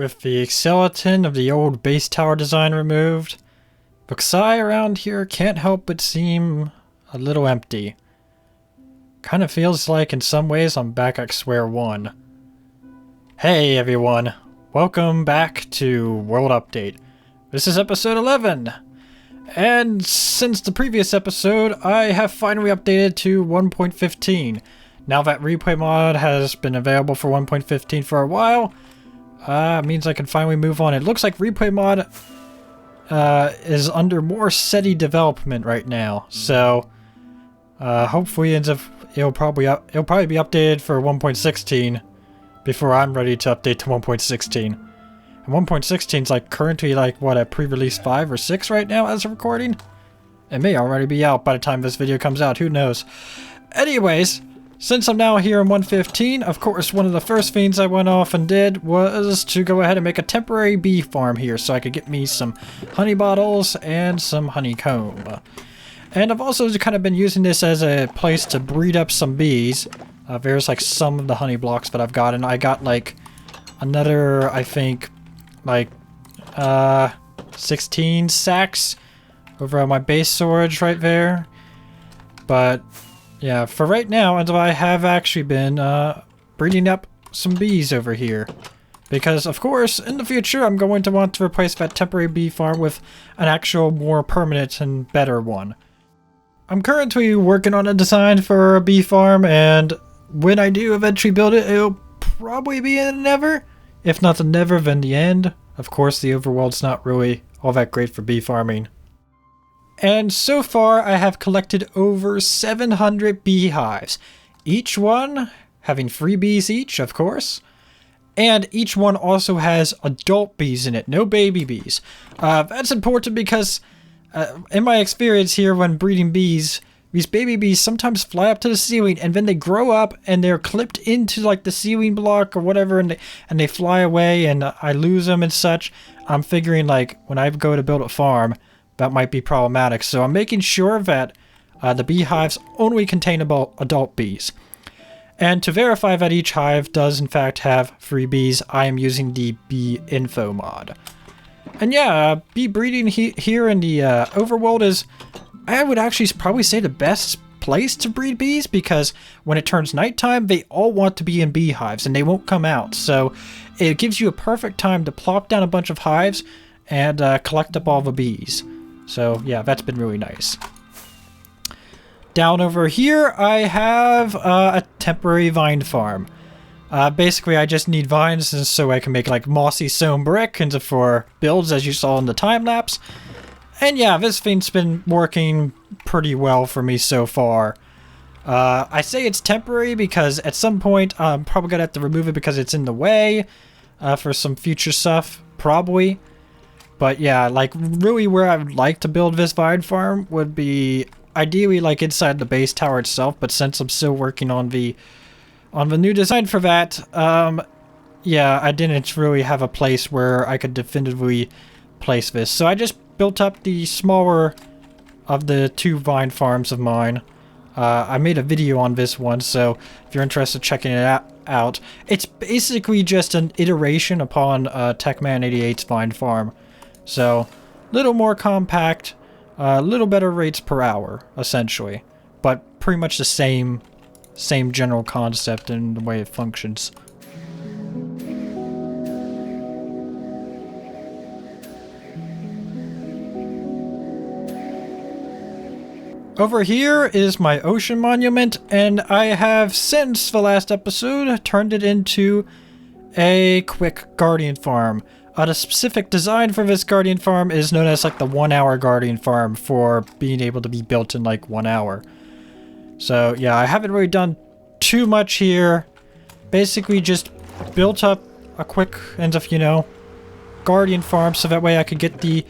with the skeleton of the old base tower design removed, the sky around here can't help but seem a little empty. Kind of feels like in some ways I'm back at square one. Hey everyone, welcome back to World Update. This is episode 11, and since the previous episode, I have finally updated to 1.15. Now that ReplayMod has been available for 1.15 for a while, means I can finally move on. It looks like ReplayMod is under more steady development right now, so hopefully it'll probably be updated for 1.16 before I'm ready to update to 1.16. And 1.16 is like currently like what, a pre-release 5 or 6 right now as of recording? It may already be out by the time this video comes out, who knows. Anyways, since I'm now here in 1.15, of course one of the first things I went off and did was to go ahead and make a temporary bee farm here so I could get me some honey bottles and some honeycomb. And I've also kind of been using this as a place to breed up some bees. There's like some of the honey blocks that I've got, and I got like another, I think, like 16 sacks over on my base storage right there. But yeah, for right now, and I have actually been breeding up some bees over here. Because, of course, in the future, I'm going to want to replace that temporary bee farm with an actual more permanent and better one. I'm currently working on a design for a bee farm, and when I do eventually build it, it'll probably be in the Nether. If not the Nether, then the end. Of course, the overworld's not really all that great for bee farming. And so far, I have collected over 700 beehives. Each one having 3 bees each, of course. And each one also has adult bees in it, no baby bees. That's important because in my experience here when breeding bees, these baby bees sometimes fly up to the ceiling and then they grow up and they're clipped into like the ceiling block or whatever, and they fly away and I lose them and such. I'm figuring like when I go to build a farm, that might be problematic. So I'm making sure that the beehives only contain adult bees. And to verify that each hive does in fact have 3 bees, I am using the bee info mod. And yeah, bee breeding here in the overworld is, I would actually probably say, the best place to breed bees, because when it turns nighttime, they all want to be in beehives and they won't come out. So it gives you a perfect time to plop down a bunch of hives and collect up all the bees. So yeah, that's been really nice. Down over here, I have a temporary vine farm. Basically, I just need vines and so I can make like mossy stone brick and for builds, as you saw in the time lapse. And yeah, this thing's been working pretty well for me so far. I say it's temporary because at some point I'm probably gonna have to remove it because it's in the way for some future stuff, probably. But yeah, like really where I would like to build this vine farm would be ideally like inside the base tower itself, but since I'm still working on the new design for that, yeah, I didn't really have a place where I could definitively place this. So I just built up the smaller of the 2 vine farms of mine. I made a video on this one, so if you're interested in checking it out, it's basically just an iteration upon Techman88's vine farm. So, little more compact, little better rates per hour, essentially, but pretty much the same general concept and the way it functions. Over here is my ocean monument, and I have since the last episode turned it into a quick guardian farm. The specific design for this guardian farm is known as like the 1 hour guardian farm, for being able to be built in like 1 hour. So yeah, I haven't really done too much here. Basically just built up a quick end of, guardian farm so that way I could get the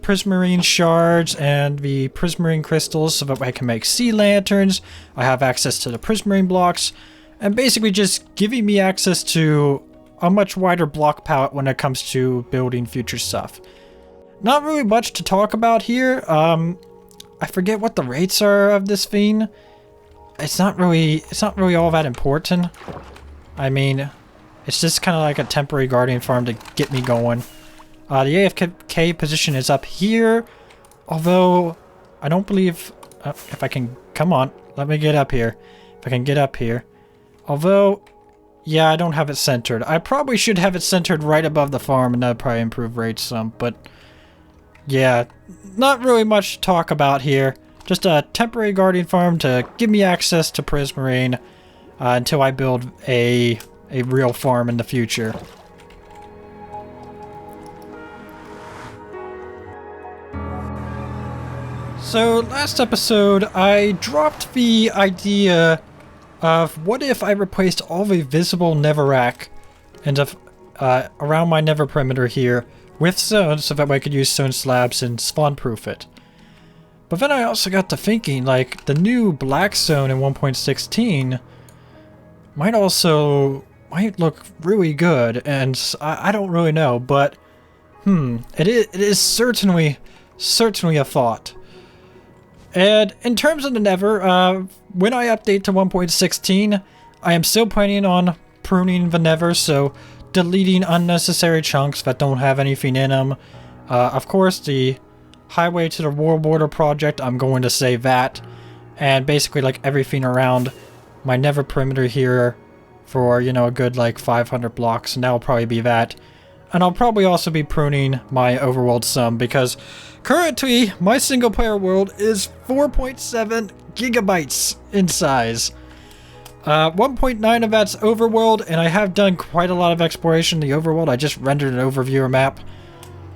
prismarine shards and the prismarine crystals so that way I can make sea lanterns. I have access to the prismarine blocks, and basically just giving me access to a much wider block palette when it comes to building future stuff. Not really much to talk about here. I forget what the rates are of this thing. It's not really all that important. I mean, It's just kind of like a temporary guardian farm to get me going. The AFK position is up here, although I don't believe... if I can... Come on, let me get up here. If I can get up here. Although, yeah, I don't have it centered. I probably should have it centered right above the farm, and that would probably improve rates some, but... yeah, not really much to talk about here. Just a temporary guardian farm to give me access to Prismarine until I build a real farm in the future. So last episode I dropped the idea of what if I replaced all the visible netherrack and around my nether perimeter here with stone so that I could use stone slabs and spawn proof it. But then I also got to thinking, like, the new black stone in 1.16 might look really good, and I don't really know, but it is certainly a thought. And in terms of the nether, when I update to 1.16, I am still planning on pruning the nether, so deleting unnecessary chunks that don't have anything in them. Of course, the highway to the world border project, I'm going to save that, and basically like everything around my nether perimeter here for, you know, a good like 500 blocks, and that'll probably be that. And I'll probably also be pruning my overworld some, because currently my single player world is 4.7 gigabytes in size. 1.9 of that's overworld, and I have done quite a lot of exploration in the overworld. I just rendered an overviewer map,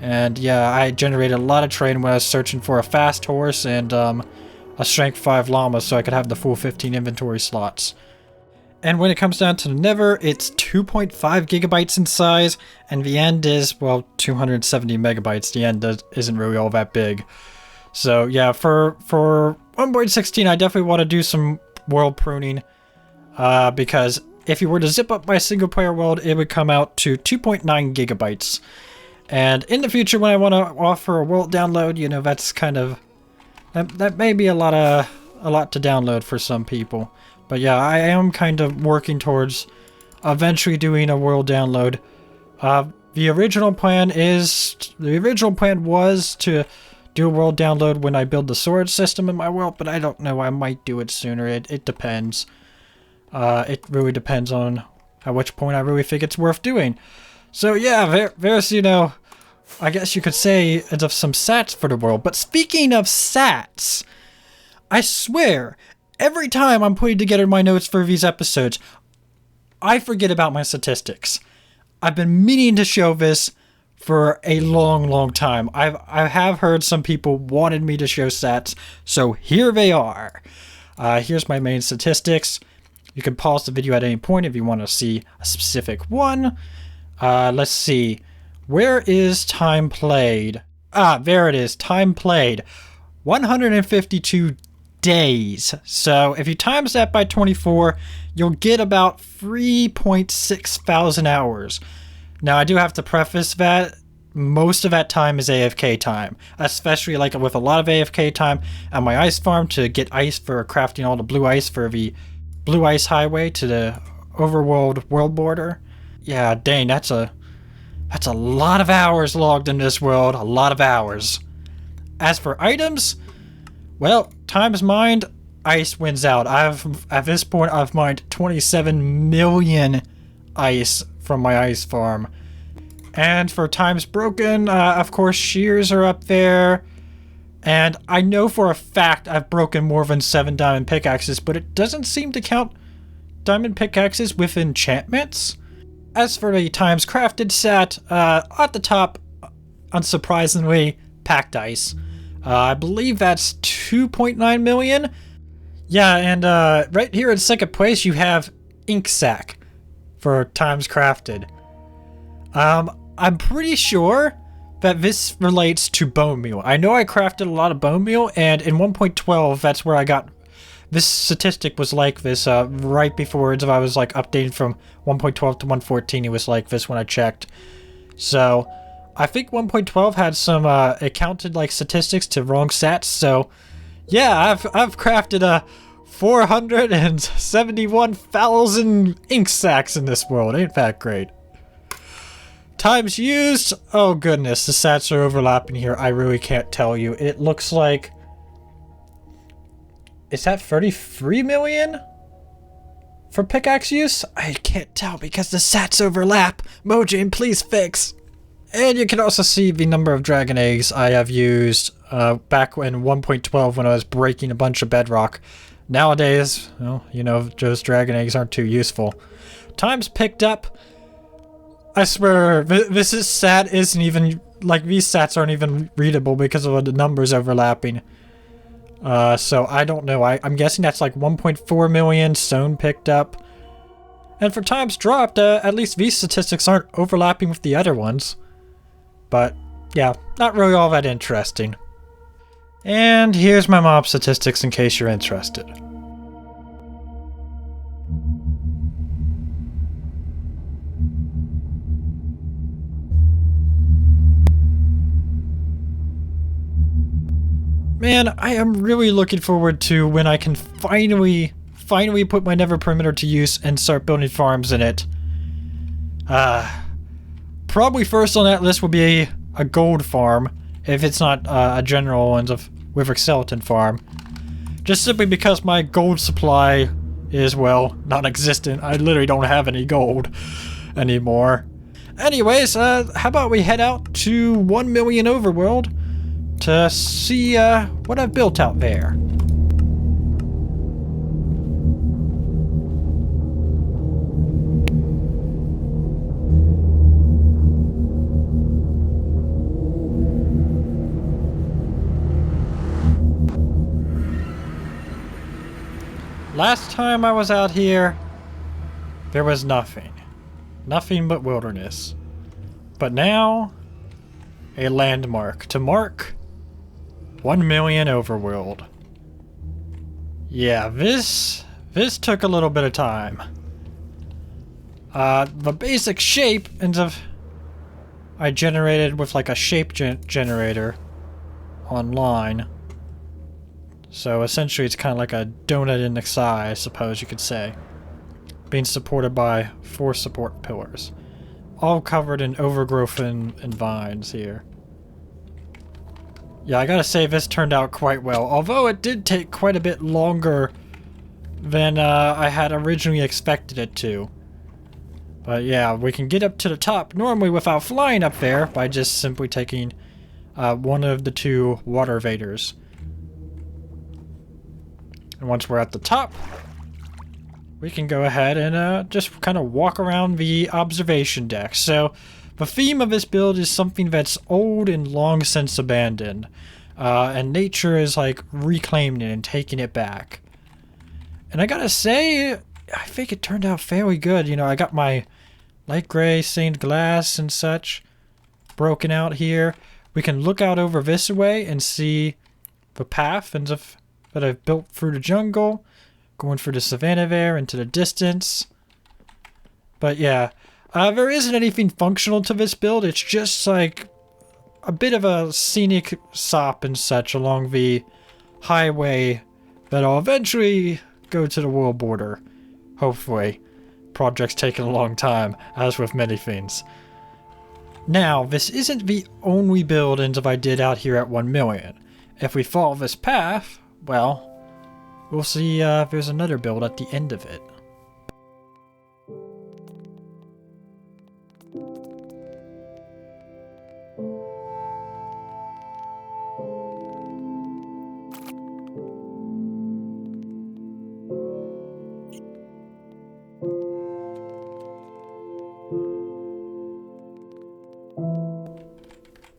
and yeah, I generated a lot of terrain when I was searching for a fast horse and a strength 5 llama so I could have the full 15 inventory slots. And when it comes down to the nether, it's 2.5 gigabytes in size, and the end is, well, 270 megabytes. The end isn't really all that big. So yeah, for 1.16, I definitely want to do some world pruning, because if you were to zip up my single player world, it would come out to 2.9 gigabytes. And in the future, when I want to offer a world download, you know, that's kind of... That may be a lot to download for some people. But yeah, I am kind of working towards eventually doing a world download. The original plan was to do a world download when I build the storage system in my world, but I don't know, I might do it sooner. It depends. It really depends on at which point I really think it's worth doing. So yeah, there's, you know, I guess you could say some sats for the world. But speaking of sats, I swear, every time I'm putting together my notes for these episodes, I forget about my statistics. I've been meaning to show this for a long time. I have heard some people wanted me to show stats, so here they are. Here's my main statistics. You can pause the video at any point if you want to see a specific one. Let's see. Where is time played? Ah, there it is. Time played. 152 days. So if you times that by 24, you'll get about 3.6 thousand hours. Now I do have to preface that most of that time is AFK time, especially like with a lot of AFK time at my ice farm to get ice for crafting all the blue ice for the blue ice highway to the overworld world border. Yeah, dang, that's a lot of hours logged in this world, a lot of hours. As for items, well, times mined, ice wins out. At this point, I've mined 27 million ice from my ice farm. And for times broken, of course, shears are up there. And I know for a fact I've broken more than 7 diamond pickaxes, but it doesn't seem to count diamond pickaxes with enchantments. As for the times crafted stat, at the top, unsurprisingly, packed ice. I believe that's 2.9 million. Yeah, and right here in second place, you have ink sac for times crafted. I'm pretty sure that this relates to bone meal. I know I crafted a lot of bone meal, and in 1.12, that's where I got... This statistic was like this right before I was like updated from 1.12 to 1.14. It was like this when I checked. So I think 1.12 had some it counted like statistics to wrong stats. So yeah, I've crafted 471,000 ink sacks in this world. Ain't that great? Times used. Oh goodness, the sats are overlapping here. I really can't tell you. It looks like... Is that 33 million? For pickaxe use? I can't tell because the sats overlap. Mojang, please fix. And you can also see the number of dragon eggs I have used back in 1.12 when I was breaking a bunch of bedrock. Nowadays, well, you know, those dragon eggs aren't too useful. Times picked up. I swear, this is sat isn't even, like, these sats aren't even readable because of the numbers overlapping. So I don't know. I'm guessing that's like 1.4 million stone picked up. And for times dropped, at least these statistics aren't overlapping with the other ones. But, yeah, not really all that interesting. And here's my mob statistics in case you're interested. Man, I am really looking forward to when I can finally put my Nether perimeter to use and start building farms in it. Probably first on that list will be a gold farm, if it's not a general ones of Wither Skeleton farm. Just simply because my gold supply is, well, non-existent. I literally don't have any gold anymore. Anyways, how about we head out to 1 million overworld to see what I've built out there. Last time I was out here, there was nothing. Nothing but wilderness. But now, a landmark to mark 1 million overworld. Yeah, this took a little bit of time. The basic shape ends up I generated with like a shape generator online. So essentially it's kind of like a donut in the sky, I suppose you could say. Being supported by 4 support pillars. All covered in overgrowth and vines here. Yeah, I gotta say this turned out quite well. Although it did take quite a bit longer than I had originally expected it to. But yeah, we can get up to the top normally without flying up there by just simply taking one of the 2 water vaders. And once we're at the top, we can go ahead and just kind of walk around the observation deck. So, the theme of this build is something that's old and long since abandoned. And nature is like reclaiming it and taking it back. And I gotta say, I think it turned out fairly good. You know, I got my light gray stained glass and such broken out here. We can look out over this way and see the path and stuff that I've built through the jungle, going through the savanna there into the distance. But yeah, there isn't anything functional to this build. It's just like a bit of a scenic stop and such along the highway that'll eventually go to the world border. Hopefully. Project's taking a long time, as with many things. Now, this isn't the only build as I did out here at 1 million. If we follow this path, well, we'll see if there's another build at the end of it.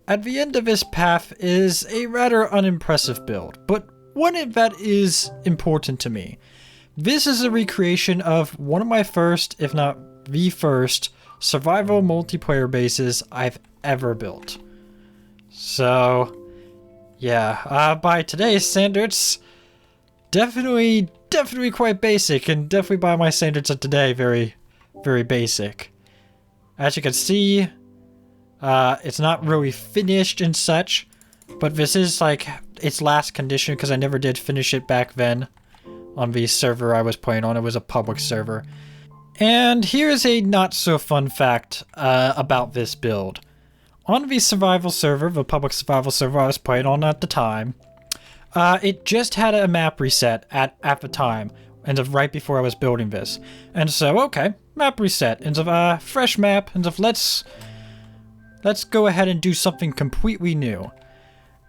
At the end of this path is a rather unimpressive build, but one that is important to me. This is a recreation of one of my first, if not the first, survival multiplayer bases I've ever built. So, yeah, by today's standards, definitely quite basic, and definitely by my standards of today, very, very basic. As you can see, it's not really finished and such, but this is like its last condition because I never did finish it back then on the server I was playing on. It was a public server. And here's a not so fun fact about this build. On the survival server, the public survival server I was playing on at the time, it just had a map reset at the time, and right before I was building this. And so, okay, map reset, and fresh map, and let's go ahead and do something completely new.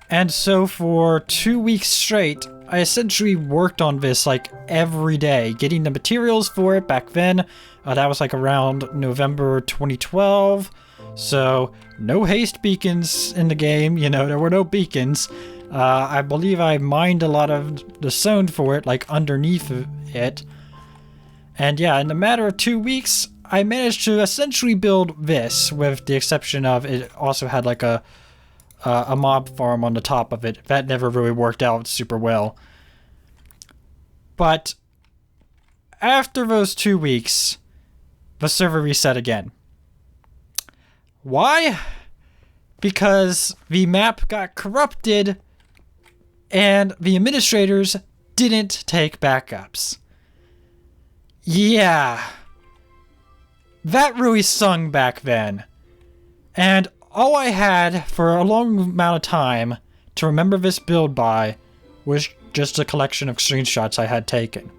And so for 2 weeks straight, I essentially worked on this like every day, getting the materials for it back then. That was like around November 2012. So no haste beacons in the game, you know, there were no beacons. I believe I mined a lot of the zone for it, like underneath it. And yeah, in a matter of 2 weeks, I managed to essentially build this, with the exception of it also had like a mob farm on the top of it. That never really worked out super well. But after those 2 weeks, the server reset again. Why? Because the map got corrupted and the administrators didn't take backups. Yeah. That really stung back then. And all I had for a long amount of time to remember this build by was just a collection of screenshots I had taken.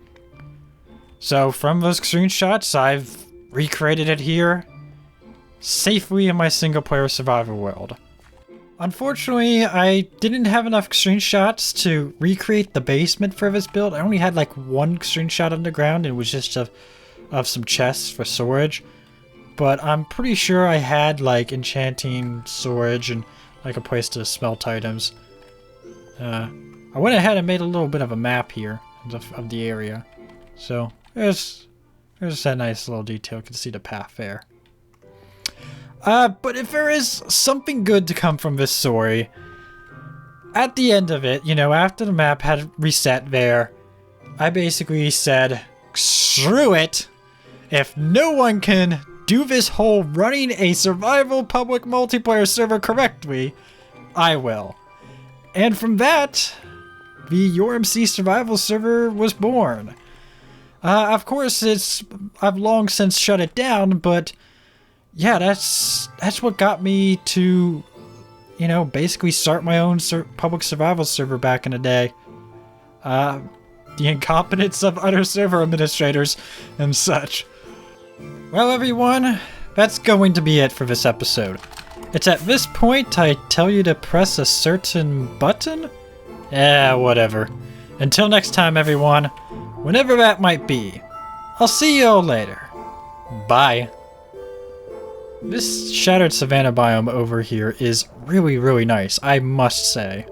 So from those screenshots, I've recreated it here safely in my single player survival world. Unfortunately, I didn't have enough screenshots to recreate the basement for this build. I only had like one screenshot underground, and it was just of some chests for storage. But I'm pretty sure I had like enchanting storage and like a place to smelt items. I went ahead and made a little bit of a map here of the area. So there's that nice little detail. You can see the path there. But if there is something good to come from this story, at the end of it, you know, after the map had reset there, I basically said, screw it! If no one can do this whole running a survival public multiplayer server correctly, I will. And from that, the YourMC survival server was born. Of course, I've long since shut it down, but yeah, that's what got me to, you know, basically start my own public survival server back in the day. The incompetence of other server administrators and such. Well, everyone, that's going to be it for this episode. It's at this point I tell you to press a certain button? Whatever. Until next time, everyone, whenever that might be, I'll see you all later. Bye. This shattered savanna biome over here is really, really nice, I must say.